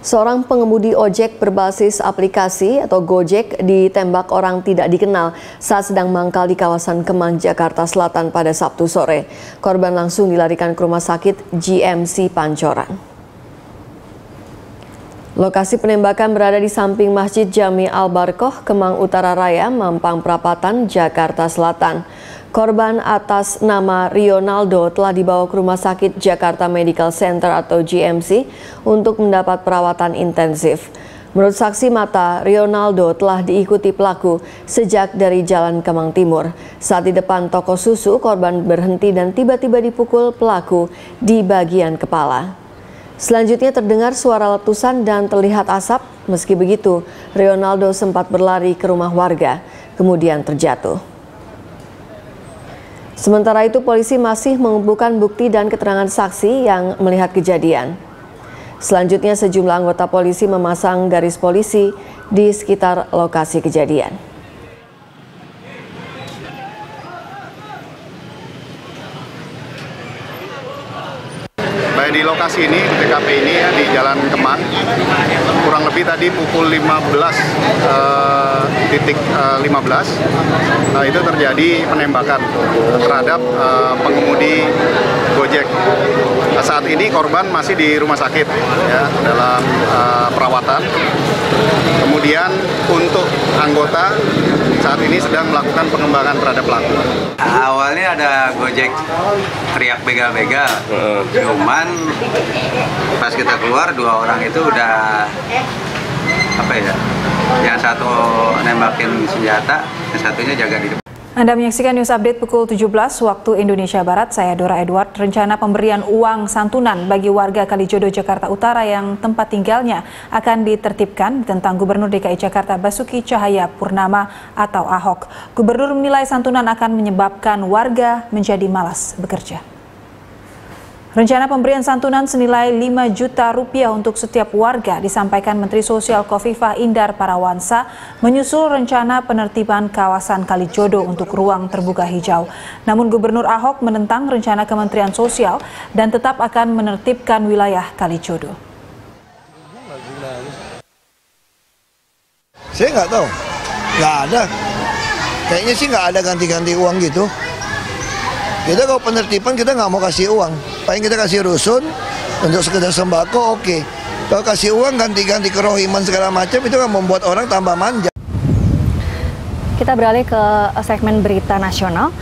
Seorang pengemudi ojek berbasis aplikasi atau Gojek ditembak orang tidak dikenal saat sedang mangkal di kawasan Kemang, Jakarta Selatan pada Sabtu sore. Korban langsung dilarikan ke rumah sakit GMC Pancoran. Lokasi penembakan berada di samping Masjid Jami Al-Barkoh, Kemang Utara Raya, Mampang Perapatan, Jakarta Selatan. Korban atas nama Rionaldo telah dibawa ke Rumah Sakit Jakarta Medical Center atau GMC untuk mendapat perawatan intensif. Menurut saksi mata, Rionaldo telah diikuti pelaku sejak dari Jalan Kemang Timur. Saat di depan toko susu, korban berhenti dan tiba-tiba dipukul pelaku di bagian kepala. Selanjutnya terdengar suara letusan dan terlihat asap. Meski begitu, Rionaldo sempat berlari ke rumah warga, kemudian terjatuh. Sementara itu, polisi masih mengumpulkan bukti dan keterangan saksi yang melihat kejadian. Selanjutnya, sejumlah anggota polisi memasang garis polisi di sekitar lokasi kejadian. Baik, di lokasi ini, di TKP ini ya, di Jalan Kemang, kurang lebih tadi pukul 15.15 itu terjadi penembakan terhadap pengemudi Gojek. Saat ini korban masih di rumah sakit ya, dalam perawatan. Kemudian untuk anggota saat ini sedang melakukan pengembangan terhadap pelaku. Awalnya ada Gojek teriak begal-begal, cuman pas kita keluar dua orang itu udah yang satu nembakin senjata, yang satunya jaga di depan. Anda menyaksikan News Update pukul 17 waktu Indonesia Barat. Saya Dora Edward. Rencana pemberian uang santunan bagi warga Kalijodo, Jakarta Utara yang tempat tinggalnya akan ditertibkan tentang Gubernur DKI Jakarta Basuki Cahaya Purnama atau Ahok. Gubernur menilai santunan akan menyebabkan warga menjadi malas bekerja. Rencana pemberian santunan senilai 5 juta rupiah untuk setiap warga disampaikan Menteri Sosial Khofifah Indar Parawansa menyusul rencana penertiban kawasan Kalijodo untuk ruang terbuka hijau. Namun Gubernur Ahok menentang rencana Kementerian Sosial dan tetap akan menertibkan wilayah Kalijodo. Saya nggak tahu, nggak ada. Kayaknya sih nggak ada ganti-ganti uang gitu. Kita kalau penertiban kita nggak mau kasih uang. Paling kita kasih rusun untuk sekedar sembako, oke. Kalau kasih uang ganti-ganti kerohiman segala macam itu kan membuat orang tambah manja. Kita beralih ke segmen berita nasional.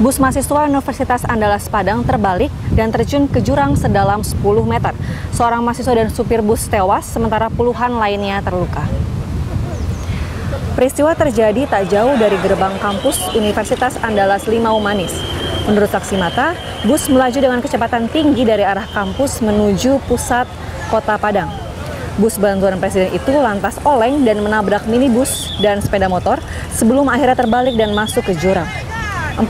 Bus mahasiswa Universitas Andalas Padang terbalik dan terjun ke jurang sedalam 10 meter. Seorang mahasiswa dan supir bus tewas, sementara puluhan lainnya terluka. Peristiwa terjadi tak jauh dari gerbang kampus Universitas Andalas Limau Manis. Menurut saksi mata, bus melaju dengan kecepatan tinggi dari arah kampus menuju pusat kota Padang. Bus bantuan presiden itu lantas oleng dan menabrak minibus dan sepeda motor sebelum akhirnya terbalik dan masuk ke jurang. 40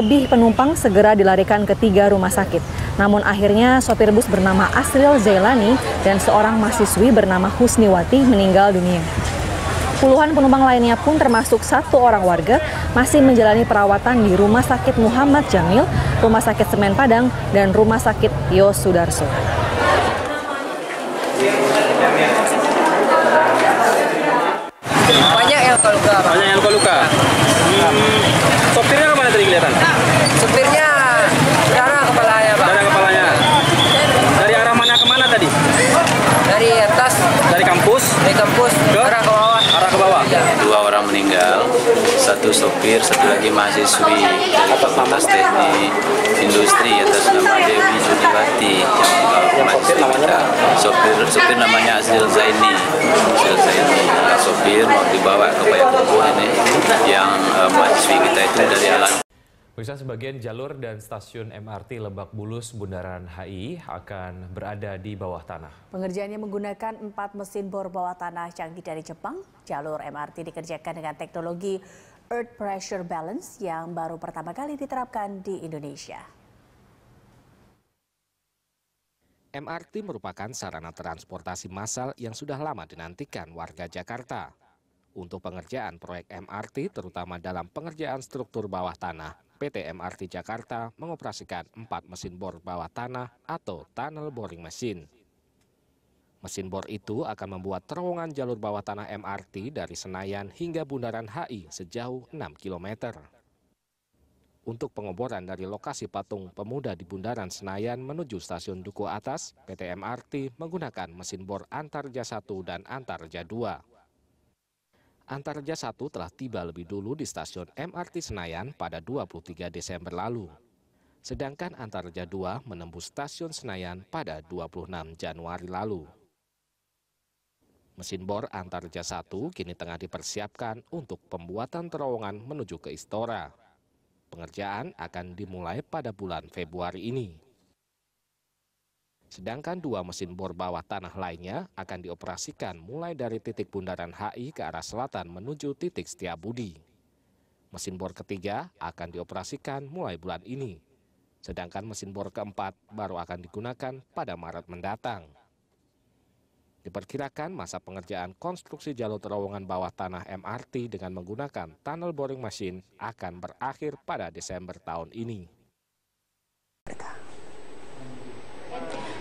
lebih penumpang segera dilarikan ke 3 rumah sakit. Namun akhirnya sopir bus bernama Asril Zailani dan seorang mahasiswi bernama Husniwati meninggal dunia. Puluhan penumpang lainnya pun termasuk 1 orang warga masih menjalani perawatan di Rumah Sakit Muhammad Jamil, Rumah Sakit Semen Padang, dan Rumah Sakit Yosudarso. Banyak yang luka. Banyak yang luka. Sopirnya kemana tadi kelihatan? Sopirnya darah kepalanya, Pak. Darah kepalanya. Dari arah mana ke mana tadi? Dari atas. Dari kampus? Dari kampus ke arah ke bawah. Arah ke bawah. 2 orang meninggal, 1 sopir, 1 lagi mahasiswi dari Fakultas Teknik Industri atas nama Dewi Juniwati yang mahasiswi kita. Sopir namanya Asril Zaini. Sopir mau dibawa ke Payakumbuh ini yang mahasiswi kita itu dari Alan. Pemirsa, sebagian jalur dan stasiun MRT Lebak Bulus Bundaran HI akan berada di bawah tanah. Pengerjaannya menggunakan 4 mesin bor bawah tanah canggih dari Jepang. Jalur MRT dikerjakan dengan teknologi Earth Pressure Balance yang baru pertama kali diterapkan di Indonesia. MRT merupakan sarana transportasi massal yang sudah lama dinantikan warga Jakarta. Untuk pengerjaan proyek MRT, terutama dalam pengerjaan struktur bawah tanah, PT MRT Jakarta mengoperasikan 4 mesin bor bawah tanah atau tunnel boring machine. Mesin bor itu akan membuat terowongan jalur bawah tanah MRT dari Senayan hingga Bundaran HI sejauh 6 km. Untuk pengeboran dari lokasi patung pemuda di Bundaran Senayan menuju stasiun Duku Atas, PT MRT menggunakan mesin bor Antarja 1 dan Antarja 2. Antarja 1 telah tiba lebih dulu di stasiun MRT Senayan pada 23 Desember lalu. Sedangkan Antarja 2 menembus stasiun Senayan pada 26 Januari lalu. Mesin bor Antarja 1 kini tengah dipersiapkan untuk pembuatan terowongan menuju ke Istora. Pengerjaan akan dimulai pada bulan Februari ini. Sedangkan 2 mesin bor bawah tanah lainnya akan dioperasikan mulai dari titik Bundaran HI ke arah selatan menuju titik Setiabudi. Mesin bor ketiga akan dioperasikan mulai bulan ini. Sedangkan mesin bor keempat baru akan digunakan pada Maret mendatang. Diperkirakan masa pengerjaan konstruksi jalur terowongan bawah tanah MRT dengan menggunakan tunnel boring machine akan berakhir pada Desember tahun ini.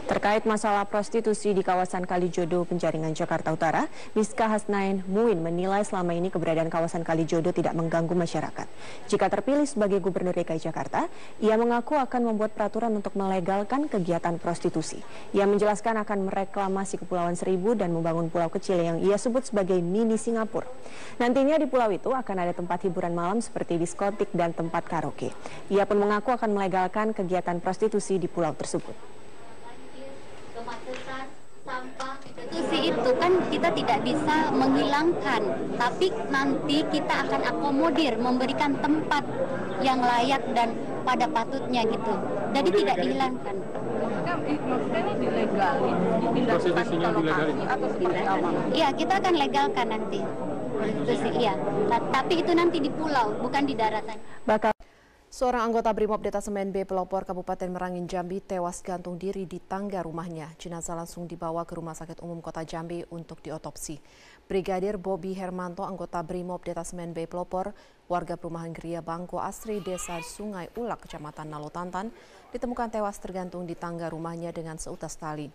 Terkait masalah prostitusi di kawasan Kalijodo, Penjaringan, Jakarta Utara, Miska Hasnain Muin menilai selama ini keberadaan kawasan Kalijodo tidak mengganggu masyarakat. Jika terpilih sebagai Gubernur DKI Jakarta, ia mengaku akan membuat peraturan untuk melegalkan kegiatan prostitusi. Ia menjelaskan akan mereklamasi Kepulauan Seribu dan membangun pulau kecil yang ia sebut sebagai mini Singapura. Nantinya di pulau itu akan ada tempat hiburan malam seperti diskotik dan tempat karaoke. Ia pun mengaku akan melegalkan kegiatan prostitusi di pulau tersebut. Kemacetan, sampah, prostitusi itu kan kita tidak bisa menghilangkan, tapi nanti kita akan akomodir, memberikan tempat yang layak dan pada patutnya gitu. Jadi tidak dihilangkan. Maksudnya ini dilegalin, dipindahkan ke lokasi atau seperti apa? Iya, kita akan legalkan nanti. Prostitusi, iya. Tapi itu nanti di pulau, bukan di daratan. Seorang anggota Brimob Detasemen B Pelopor Kabupaten Merangin Jambi tewas gantung diri di tangga rumahnya. Jenazah langsung dibawa ke Rumah Sakit Umum Kota Jambi untuk diotopsi. Brigadir Bobi Hermanto, anggota Brimob Detasemen B Pelopor, warga perumahan Geria Bangko Asri, Desa Sungai Ulak, Kecamatan Nalotantan, ditemukan tewas tergantung di tangga rumahnya dengan seutas tali.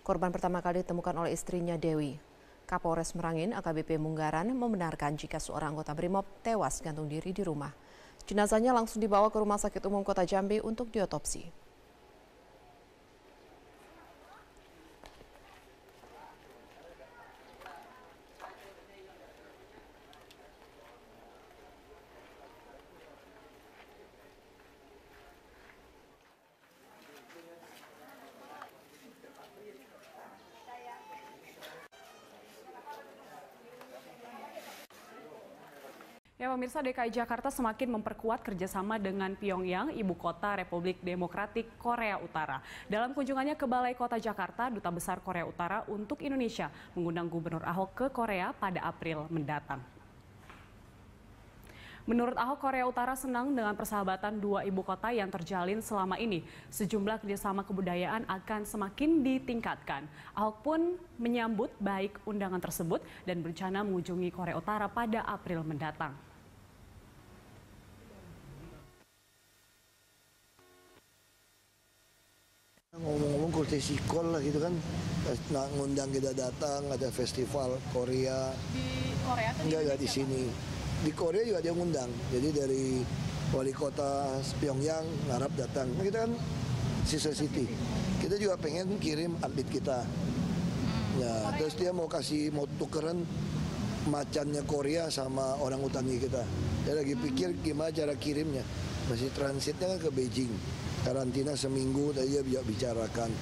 Korban pertama kali ditemukan oleh istrinya Dewi. Kapolres Merangin AKBP Munggaran membenarkan jika seorang anggota Brimob tewas gantung diri di rumah. Jenazahnya langsung dibawa ke Rumah Sakit Umum Kota Jambi untuk diotopsi. Ya, pemirsa, DKI Jakarta semakin memperkuat kerjasama dengan Pyongyang, ibu kota Republik Demokratik Korea Utara. Dalam kunjungannya ke Balai Kota Jakarta, Duta Besar Korea Utara untuk Indonesia mengundang Gubernur Ahok ke Korea pada April mendatang. Menurut Ahok, Korea Utara senang dengan persahabatan dua ibu kota yang terjalin selama ini. Sejumlah kerjasama kebudayaan akan semakin ditingkatkan. Ahok pun menyambut baik undangan tersebut dan berencana mengunjungi Korea Utara pada April mendatang. Ngomong-ngomong courtesy call lah gitu kan, ngundang kita datang, ada festival Korea. Di Korea atau enggak di sini. Di Korea juga dia ngundang, jadi dari wali kota Pyongyang ngarap datang. Nah, kita kan sister city, kita juga pengen kirim atlet kita. Ya, terus dia mau tukeran macannya Korea sama orang utangi kita. Dia lagi pikir gimana cara kirimnya. Masih transitnya kan ke Beijing. Karantina seminggu tadi dia bicarakan.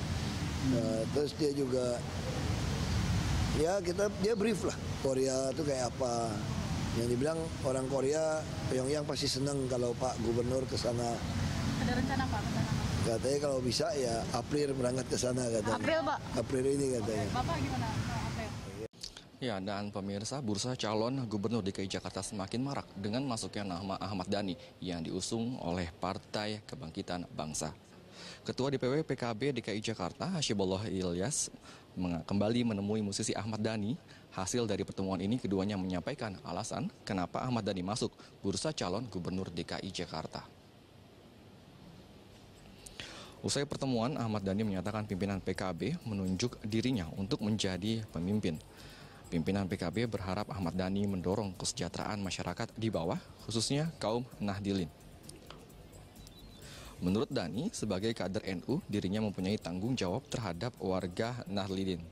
Terus dia juga ya dia brief lah Korea itu kayak apa. Yang dibilang orang Korea Pyongyang pasti senang kalau Pak Gubernur ke sana. Ada rencana Pak ke sana? Katanya kalau bisa ya April berangkat ke sana katanya. April, Pak. April ini katanya. Bapak gimana April? Ya, dan pemirsa, bursa calon Gubernur DKI Jakarta semakin marak dengan masuknya nama Ahmad Dhani yang diusung oleh Partai Kebangkitan Bangsa. Ketua DPW PKB DKI Jakarta, Hasyibullah Ilyas, kembali menemui musisi Ahmad Dhani. Hasil dari pertemuan ini, keduanya menyampaikan alasan kenapa Ahmad Dhani masuk bursa calon Gubernur DKI Jakarta. Usai pertemuan, Ahmad Dhani menyatakan pimpinan PKB menunjuk dirinya untuk menjadi pemimpin. Pimpinan PKB berharap Ahmad Dhani mendorong kesejahteraan masyarakat di bawah, khususnya kaum Nahdlin. Menurut Dhani, sebagai kader NU, dirinya mempunyai tanggung jawab terhadap warga Nahdlin.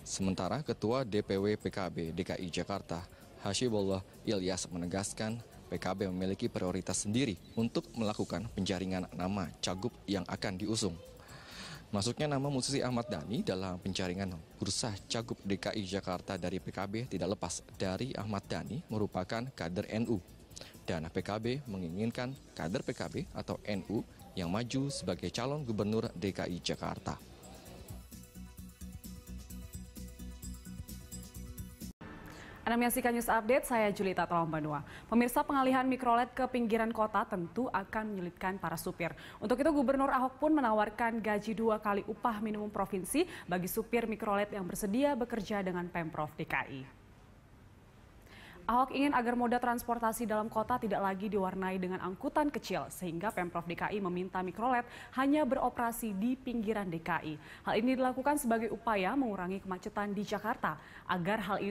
Sementara Ketua DPW PKB DKI Jakarta, Hasibullah Ilyas menegaskan PKB memiliki prioritas sendiri untuk melakukan penjaringan nama cagup yang akan diusung. Masuknya nama musisi Ahmad Dhani dalam penjaringan bursa cagup DKI Jakarta dari PKB tidak lepas dari Ahmad Dhani merupakan kader NU. Dan PKB menginginkan kader PKB atau NU yang maju sebagai calon gubernur DKI Jakarta. Anda menyaksikan News Update, saya Julita Tolongbanua. Pemirsa, pengalihan mikrolet ke pinggiran kota tentu akan menyulitkan para supir. Untuk itu Gubernur Ahok pun menawarkan gaji 2 kali upah minimum provinsi bagi supir mikrolet yang bersedia bekerja dengan Pemprov DKI. Ahok ingin agar moda transportasi dalam kota tidak lagi diwarnai dengan angkutan kecil, sehingga Pemprov DKI meminta mikrolet hanya beroperasi di pinggiran DKI. Hal ini dilakukan sebagai upaya mengurangi kemacetan di Jakarta, agar hal ini